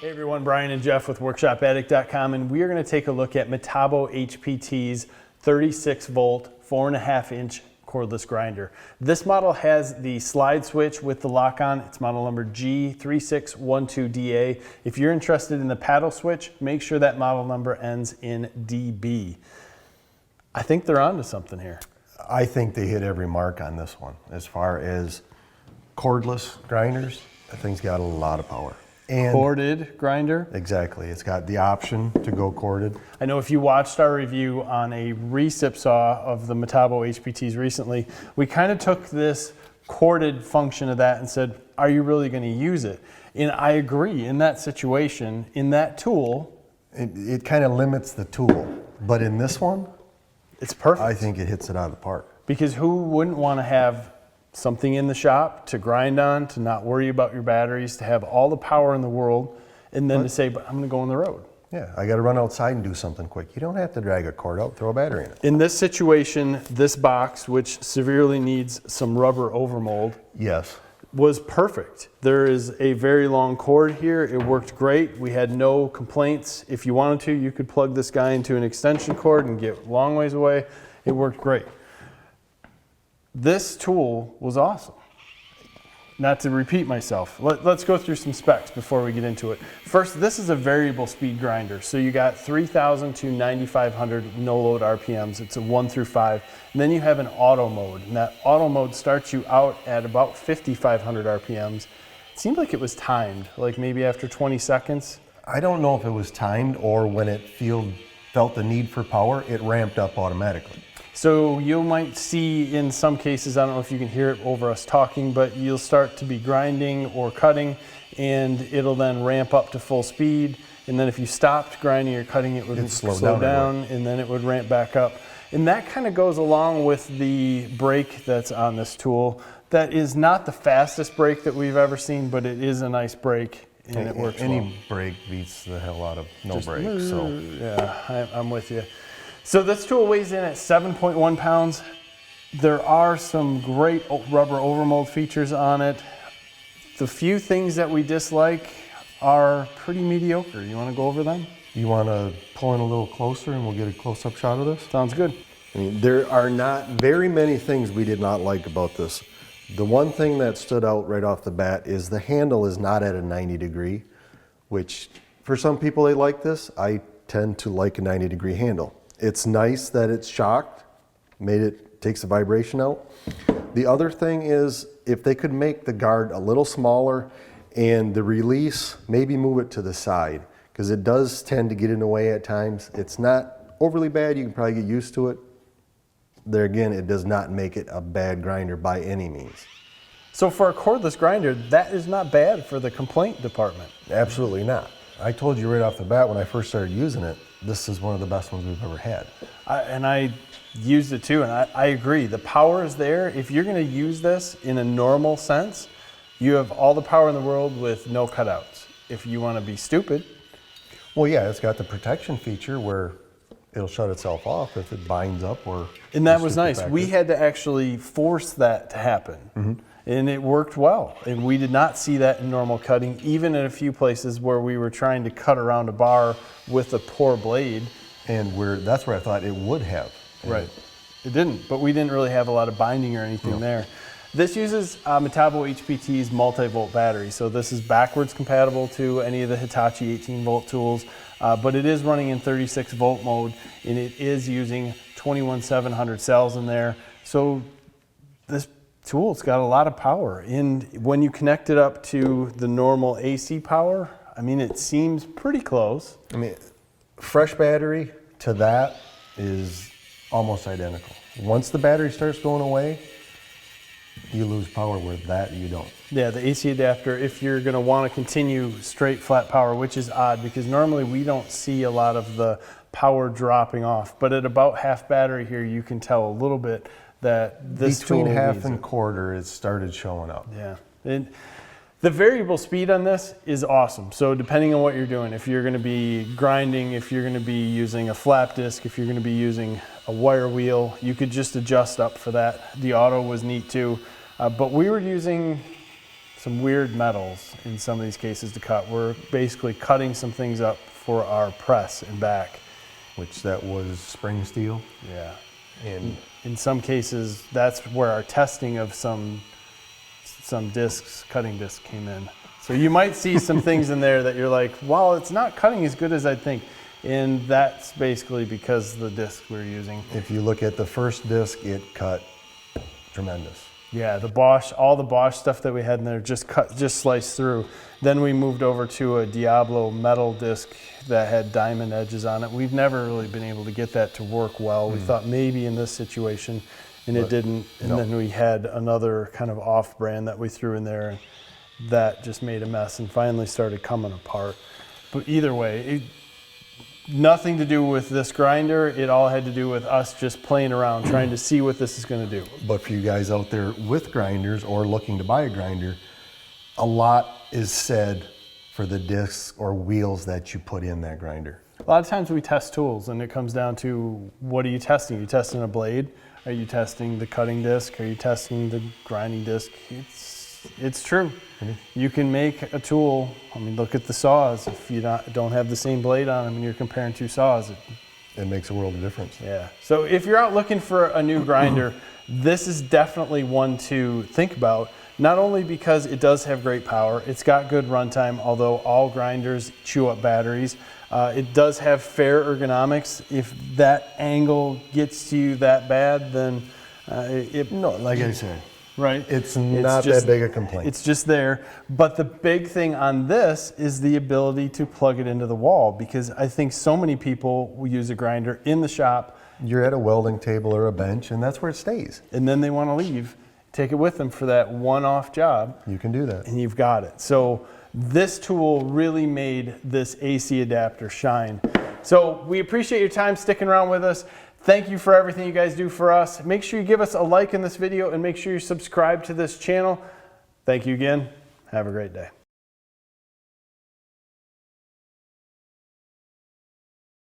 Hey everyone, Brian and Jeff with WorkshopAddict.com, and we are going to take a look at Metabo HPT's 36 volt, 4.5 inch cordless grinder. This model has the slide switch with the lock on. It's model number G3612DA. If you're interested in the paddle switch, make sure that model number ends in DB. I think they're onto something here. I think they hit every mark on this one. As far as cordless grinders, that thing's got a lot of power. And Corded grinder. exactly, it's got the option to go corded. I know if you watched our review on a recip saw of the Metabo HPTs recently, we kind of took this corded function of that and said, are you really going to use it? And I agree, in that situation, in that tool, It kind of limits the tool, but in this one, it's perfect. I think it hits it out of the park. Because who wouldn't want to have something in the shop to grind on, to not worry about your batteries, to have all the power in the world, and then to say, but I'm going to go on the road. Yeah, I got to run outside and do something quick. You don't have to drag a cord out, throw a battery in it. In this situation, this box, which severely needs some rubber overmold, Yes. was perfect. There is a very long cord here. It worked great. We had no complaints. If you wanted to, you could plug this guy into an extension cord and get long ways away. It worked great. This tool was awesome. Not to repeat myself, let's go through some specs before we get into it. First, this is a variable speed grinder. So you got 3,000 to 9,500 no load RPMs. It's a 1 through 5. And then you have an auto mode. And that auto mode starts you out at about 5,500 RPMs. It seemed like it was timed, like maybe after 20 seconds. I don't know if it was timed or when it felt the need for power, it ramped up automatically. So you might see in some cases, I don't know if you can hear it over us talking, but you'll start to be grinding or cutting and it'll then ramp up to full speed. And then if you stopped grinding or cutting, it would slow down and then it would ramp back up. And that kind of goes along with the brake that's on this tool. That is not the fastest brake that we've ever seen, but it is a nice brake and it works well. Any brake beats the hell out of no brake. So yeah, I'm with you. So this tool weighs in at 7.1 pounds. There are some great rubber overmold features on it. The few things that we dislike are pretty mediocre. You want to go over them? you want to pull in a little closer and we'll get a close-up shot of this? Sounds good. I mean, there are not very many things we did not like about this. The one thing that stood out right off the bat is the handle is not at a 90 degree, which for some people they like this. I tend to like a 90 degree handle. It's nice that it's shocked, takes the vibration out. The other thing is if they could make the guard a little smaller and the release, maybe move it to the side, because it does tend to get in the way at times. It's not overly bad, you can probably get used to it. There again, it does not make it a bad grinder by any means. So for a cordless grinder, that is not bad for the complaint department. Absolutely not. I told you right off the bat when I first started using it, this is one of the best ones we've ever had. And I used it too, and I agree. The power is there. If you're going to use this in a normal sense, you have all the power in the world with no cutouts. If you want to be stupid. Well, yeah, it's got the protection feature where it'll shut itself off if it binds up or... And that was nice. We had to actually force that to happen. Mm-hmm. And it worked well. And we did not see that in normal cutting, even in a few places where we were trying to cut around a bar with a poor blade. And that's where I thought it would have. Right. It didn't, but we didn't really have a lot of binding or anything there. This uses Metabo HPT's multi-volt battery. So this is backwards compatible to any of the Hitachi 18-volt tools, but it is running in 36-volt mode, and it is using 21,700 cells in there. So this tool's got a lot of power. And when you connect it up to the normal AC power, I mean, it seems pretty close. I mean, fresh battery to that is almost identical. Once the battery starts going away, you lose power with that, you don't. Yeah, the AC adapter, if you're going to want to continue straight flat power, which is odd because normally we don't see a lot of the power dropping off. But at about half battery here, you can tell a little bit that this between tool half and quarter, it started showing up. Yeah. And the variable speed on this is awesome. So depending on what you're doing, if you're going to be grinding, if you're going to be using a flap disc, if you're going to be using a wire wheel, you could just adjust up for that. The auto was neat too. But we were using some weird metals in some of these cases to cut. We're basically cutting some things up for our press and back. Which that was spring steel. Yeah. And in some cases, that's where our testing of some discs, cutting discs came in. So you might see some things in there that you're like, well, it's not cutting as good as I think. And that's basically because of the disc we're using. if you look at the first disc, it cut tremendous. Yeah, the Bosch, all the Bosch stuff that we had in there just sliced through. Then we moved over to a Diablo metal disc that had diamond edges on it. We've never really been able to get that to work well. We thought maybe in this situation, and it didn't. And then we had another kind of off brand that we threw in there, and that just made a mess and finally started coming apart. But either way, nothing to do with this grinder. It all had to do with us just playing around, trying to see what this is going to do. But for you guys out there with grinders or looking to buy a grinder, a lot is said for the discs or wheels that you put in that grinder. A lot of times we test tools and it comes down to, what are you testing? Are you testing a blade? Are you testing the cutting disc? Are you testing the grinding disc? It's true. You can make a tool. I mean, look at the saws. If you don't have the same blade on them and you're comparing two saws, It makes a world of difference. yeah. So if you're out looking for a new grinder, this is definitely one to think about. Not only because it does have great power, it's got good runtime, although all grinders chew up batteries. It does have fair ergonomics. If that angle gets to you that bad, then No, like I said, right? it's not that big a complaint. It's just there. But the big thing on this is the ability to plug it into the wall, because I think so many people will use a grinder in the shop. You're at a welding table or a bench, and that's where it stays. And then they want to leave, take it with them for that one-off job. You can do that. And you've got it. So this tool really made this AC adapter shine. So we appreciate your time sticking around with us. Thank you for everything you guys do for us. Make sure you give us a like in this video and make sure you subscribe to this channel. Thank you again. Have a great day.